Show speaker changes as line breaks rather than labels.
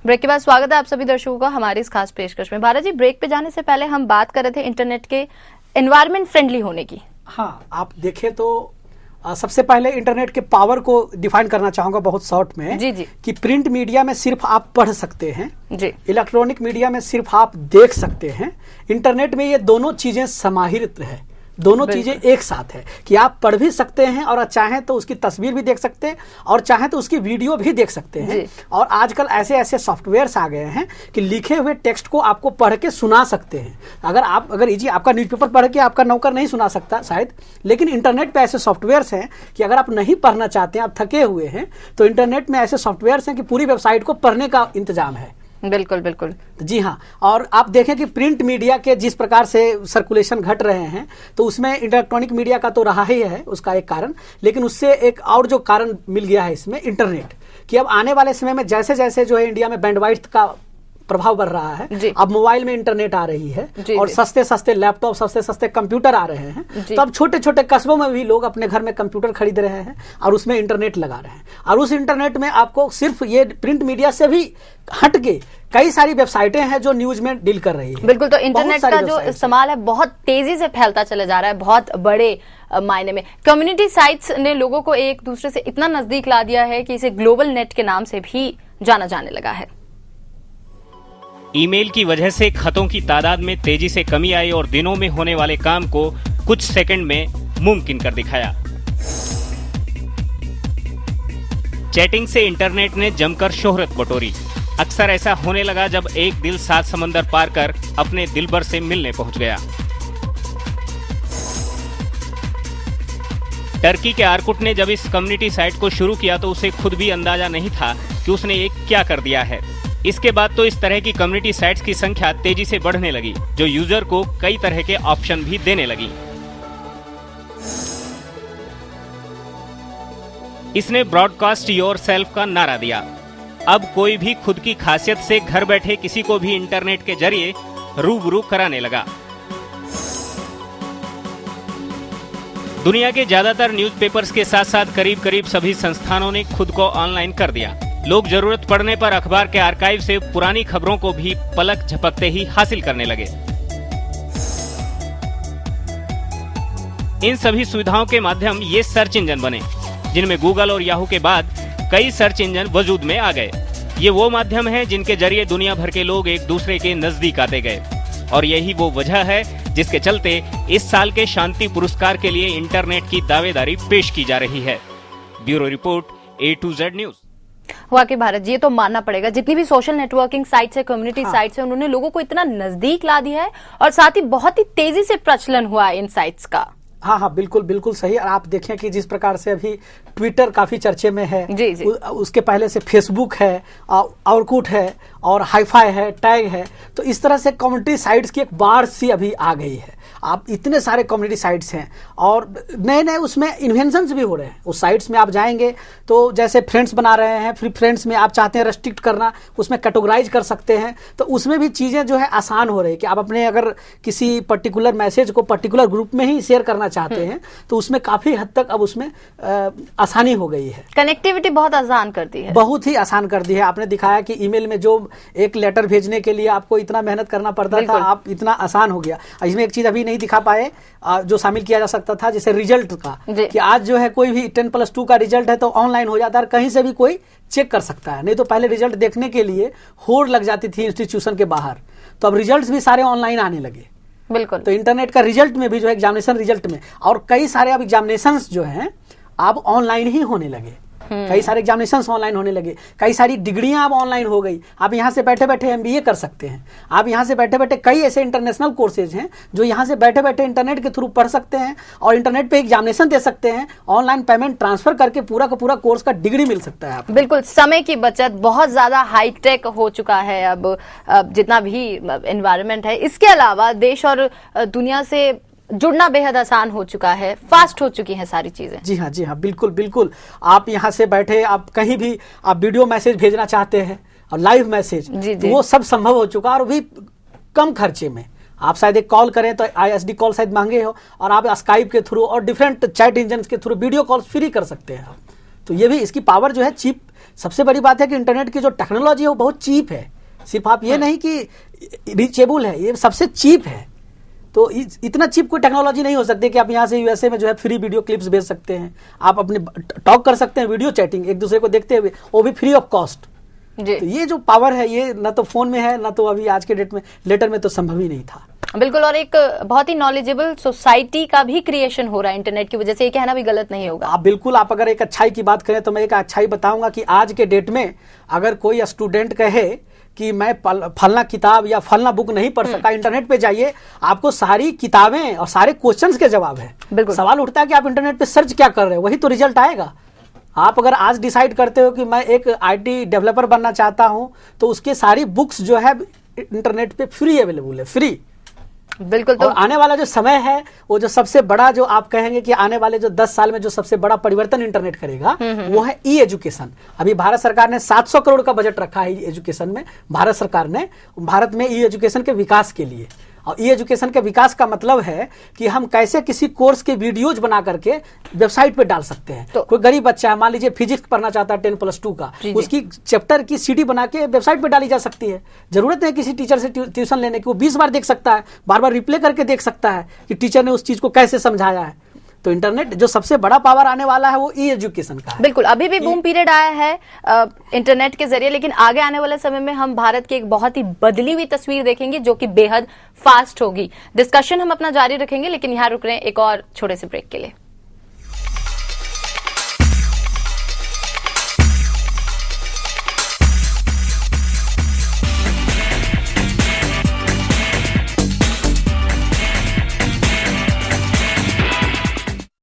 Break के बाद स्वागत है आप सभी दर्शकों का हमारी इस खास पेशकश में। भारत जी, ब्रेक पे जाने से पहले हम बात कर रहे थे इंटरनेट के एनवायरमेंट फ्रेंडली होने की।
हाँ, आप देखें तो सबसे पहले इंटरनेट के पावर को डिफाइन करना चाहूंगा बहुत शॉर्ट में।
जी जी।
कि प्रिंट मीडिया में सिर्फ आप पढ़ सकते हैं
जी,
इलेक्ट्रॉनिक मीडिया में सिर्फ आप देख सकते हैं। इंटरनेट में ये दोनों चीजें समाहित है, दोनों चीजें एक साथ है कि आप पढ़ भी सकते हैं और चाहें तो उसकी तस्वीर भी देख सकते हैं और चाहें तो उसकी वीडियो भी देख सकते हैं। और आजकल ऐसे ऐसे सॉफ्टवेयर्स आ गए हैं कि लिखे हुए टेक्स्ट को आपको पढ़ के सुना सकते हैं। अगर जी आपका न्यूज़पेपर पढ़ के आपका नौकर नहीं सुना सकता शायद, लेकिन इंटरनेट पे ऐसे सॉफ्टवेयर्स हैं कि अगर आप नहीं पढ़ना चाहते हैं, आप थके हुए हैं, तो इंटरनेट में ऐसे सॉफ्टवेयर्स हैं कि पूरी वेबसाइट को पढ़ने का इंतजाम है।
बिल्कुल बिल्कुल।
जी हाँ, और आप देखें कि प्रिंट मीडिया के जिस प्रकार से सर्कुलेशन घट रहे हैं, तो उसमें इलेक्ट्रॉनिक मीडिया का तो रहा ही है उसका एक कारण, लेकिन उससे एक और जो कारण मिल गया है इसमें इंटरनेट, कि अब आने वाले समय में जैसे जैसे जो है इंडिया में बैंडवाइड्थ का प्रभाव बढ़ रहा है, अब मोबाइल में इंटरनेट आ रही है और सस्ते सस्ते लैपटॉप, सस्ते सस्ते कंप्यूटर आ रहे हैं, तो अब छोटे छोटे कस्बों में भी लोग अपने घर में कंप्यूटर खरीद रहे हैं और उसमें इंटरनेट लगा रहे हैं। और उस इंटरनेट में आपको सिर्फ ये प्रिंट मीडिया से भी हट के कई सारी वेबसाइटें हैं जो न्यूज में डील कर रही है।
बिल्कुल, तो इंटरनेट का जो इस्तेमाल है बहुत तेजी से फैलता चला जा रहा है, बहुत बड़े मायने में। कम्युनिटी साइट्स ने लोगों को एक दूसरे से इतना नजदीक ला दिया है कि इसे ग्लोबल नेट के नाम से भी जाना जाने लगा है।
ईमेल की वजह से खतों की तादाद में तेजी से कमी आई और दिनों में होने वाले काम को कुछ सेकंड में मुमकिन कर दिखाया। चैटिंग से इंटरनेट ने जमकर शोहरत बटोरी। अक्सर ऐसा होने लगा जब एक दिल 7 समंदर पार कर अपने दिलबर से मिलने पहुंच गया। टर्की के आर्कुट ने जब इस कम्युनिटी साइट को शुरू किया तो उसे खुद भी अंदाजा नहीं था कि उसने ये क्या कर दिया है। इसके बाद तो इस तरह की कम्युनिटी साइट्स की संख्या तेजी से बढ़ने लगी, जो यूजर को कई तरह के ऑप्शन भी देने लगी। इसने ब्रॉडकास्ट योरसेल्फ का नारा दिया। अब कोई भी खुद की खासियत से घर बैठे किसी को भी इंटरनेट के जरिए रूबरू कराने लगा। दुनिया के ज्यादातर न्यूज़पेपर्स के साथ साथ करीब करीब सभी संस्थानों ने खुद को ऑनलाइन कर दिया। लोग जरूरत पड़ने पर अखबार के आर्काइव से पुरानी खबरों को भी पलक झपकते ही हासिल करने लगे। इन सभी सुविधाओं के माध्यम ये सर्च इंजन बने, जिनमें गूगल और याहू के बाद कई सर्च इंजन वजूद में आ गए। ये वो माध्यम हैं जिनके जरिए दुनिया भर के लोग एक दूसरे के नजदीक आते गए, और यही वो वजह है जिसके चलते इस साल के शांति पुरस्कार के लिए इंटरनेट की दावेदारी पेश की जा रही है। Bureau report, A to Z news.
वाकई भारत जी, ये तो मानना पड़ेगा, जितनी भी सोशल नेटवर्किंग साइट्स है, कम्युनिटी साइट्स है, उन्होंने लोगों को इतना नजदीक ला दिया है और साथ ही बहुत ही तेजी से प्रचलन हुआ है इन साइट्स का।
हाँ हाँ, बिल्कुल बिल्कुल सही। और आप देखें कि जिस प्रकार से अभी ट्विटर काफी चर्चे में है, जी जी। उसके पहले से फेसबुक है, ऑरकुट है और हाईफाई है, टैग है, तो इस तरह से कम्युनिटी साइट्स की एक बाढ़ सी अभी आ गई है। आप इतने सारे कम्युनिटी साइट्स हैं और नए नए उसमें इन्वेंशंस भी हो रहे हैं। उस साइट्स में आप जाएंगे तो जैसे फ्रेंड्स बना रहे हैं, फिर फ्रेंड्स में आप चाहते हैं रेस्ट्रिक्ट करना, उसमें कैटेगराइज कर सकते हैं, तो उसमें भी चीज़ें जो है आसान हो रही है कि आप अपने अगर किसी पर्टिकुलर मैसेज को पर्टिकुलर ग्रुप में ही शेयर करना चाहते हैं तो उसमें काफ़ी हद तक अब उसमें आसानी हो गई है।
कनेक्टिविटी बहुत आसान कर दी है,
बहुत ही आसान कर दी है। आपने दिखाया कि ईमेल में जो एक लेटर भेजने के लिए आपको इतना मेहनत करना पड़ता था, आप इतना आसान हो गया। इसमें एक चीज़ अभी नहीं दिखा पाए जो शामिल किया जा सकता था, जैसे रिजल्ट का, कि आज जो है कोई भी 10+2 का रिजल्ट है तो ऑनलाइन हो जाता है, कहीं से भी कोई चेक कर सकता है। नहीं तो पहले रिजल्ट देखने के लिए होड़ लग जाती थी इंस्टीट्यूशन के बाहर, तो अब रिजल्ट्स भी सारे ऑनलाइन आने लगे।
बिल्कुल, तो
इंटरनेट का रिजल्ट में भी जो है एग्जामिनेशन रिजल्ट में, और कई सारे अब एग्जामिनेशंस जो हैं अब ऑनलाइन ही होने लगे। कई सारे एग्जामिनेशंस ऑनलाइन होने लगे, कई सारी डिग्रियां अब ऑनलाइन हो गई। आप यहाँ से बैठे बैठे MBA कर सकते हैं, आप यहाँ से बैठे बैठे कई ऐसे इंटरनेशनल कोर्सेज हैं जो यहाँ से बैठे बैठे इंटरनेट के थ्रू पढ़ सकते हैं और इंटरनेट पे एग्जामिनेशन दे सकते हैं। ऑनलाइन पेमेंट ट्रांसफर करके पूरा का पूरा कोर्स का डिग्री मिल सकता है आपको।
बिल्कुल, समय की बचत, बहुत ज्यादा हाईटेक हो चुका है अब जितना भी एनवायरनमेंट है। इसके अलावा देश और दुनिया से जुड़ना बेहद आसान हो चुका है, फास्ट हो चुकी हैं सारी चीजें।
जी हाँ, बिल्कुल बिल्कुल। आप यहाँ से बैठे आप कहीं भी आप वीडियो मैसेज भेजना चाहते हैं और लाइव मैसेज, तो वो सब संभव हो चुका और भी कम खर्चे में। आप शायद एक कॉल करें तो ISD कॉल शायद महंगे हो, और आप स्काइप के थ्रू और डिफरेंट चैट इंजन के थ्रू वीडियो कॉल फ्री कर सकते हैं आप। तो ये भी इसकी पावर जो है सबसे बड़ी बात है कि इंटरनेट की जो टेक्नोलॉजी है वो बहुत चीप है। सिर्फ आप ये नहीं कि रीचेबल है, ये सबसे चीप है। तो इतना चीप कोई टेक्नोलॉजी नहीं हो सकती कि आप यहाँ से यूएसए में जो है फ्री वीडियो क्लिप्स भेज सकते हैं, आप अपने टॉक कर सकते हैं, वीडियो चैटिंग एक दूसरे को देखते हुए, वो भी फ्री ऑफ कॉस्ट। तो ये जो पावर है ये ना तो फोन में है, ना तो अभी आज के डेट में लेटर में तो संभव ही नहीं था।
बिल्कुल, और एक बहुत ही नॉलेजेबल सोसाइटी का भी क्रिएशन हो रहा है इंटरनेट की वजह से, ये कहना भी गलत नहीं होगा।
आप बिल्कुल, आप अगर एक अच्छाई की बात करें तो मैं एक अच्छाई बताऊंगा कि आज के डेट में अगर कोई स्टूडेंट कहे कि मैं फलना किताब या फलना बुक नहीं पढ़ सका, इंटरनेट पे जाइए, आपको सारी किताबें और सारे क्वेश्चंस के जवाब है। सवाल उठता है कि आप इंटरनेट पे सर्च क्या कर रहे हो, वही तो रिजल्ट आएगा। आप अगर आज डिसाइड करते हो कि मैं एक आईटी डेवलपर बनना चाहता हूं, तो उसके सारी बुक्स जो है इंटरनेट पे फ्री अवेलेबल है, फ्री।
बिल्कुल। तो
आने वाला जो समय है वो जो सबसे बड़ा, जो आप कहेंगे कि आने वाले जो 10 साल में जो सबसे बड़ा परिवर्तन इंटरनेट करेगा वो है ई एजुकेशन। अभी भारत सरकार ने 700 करोड़ का बजट रखा है ई एजुकेशन में, भारत सरकार ने, भारत में ई एजुकेशन के विकास के लिए। और ई एजुकेशन के विकास का मतलब है कि हम कैसे किसी कोर्स के वीडियोज बना करके वेबसाइट पे डाल सकते हैं। तो कोई गरीब बच्चा है, मान लीजिए फिजिक्स पढ़ना चाहता है 10+2 का, उसकी चैप्टर की सीडी बना के वेबसाइट पे डाली जा सकती है। जरूरत है किसी टीचर से ट्यूशन लेने की, वो 20 बार देख सकता है, बार बार रिप्ले करके देख सकता है कि टीचर ने उस चीज को कैसे समझाया है। तो इंटरनेट जो सबसे बड़ा पावर आने वाला है वो ई एजुकेशन का है।
बिल्कुल, अभी भी बूम पीरियड आया है इंटरनेट के जरिए, लेकिन आगे आने वाले समय में हम भारत की एक बहुत ही बदली हुई तस्वीर देखेंगे जो कि बेहद फास्ट होगी। डिस्कशन हम अपना जारी रखेंगे, लेकिन यहाँ रुक रहे हैं एक और छोटे से ब्रेक के लिए।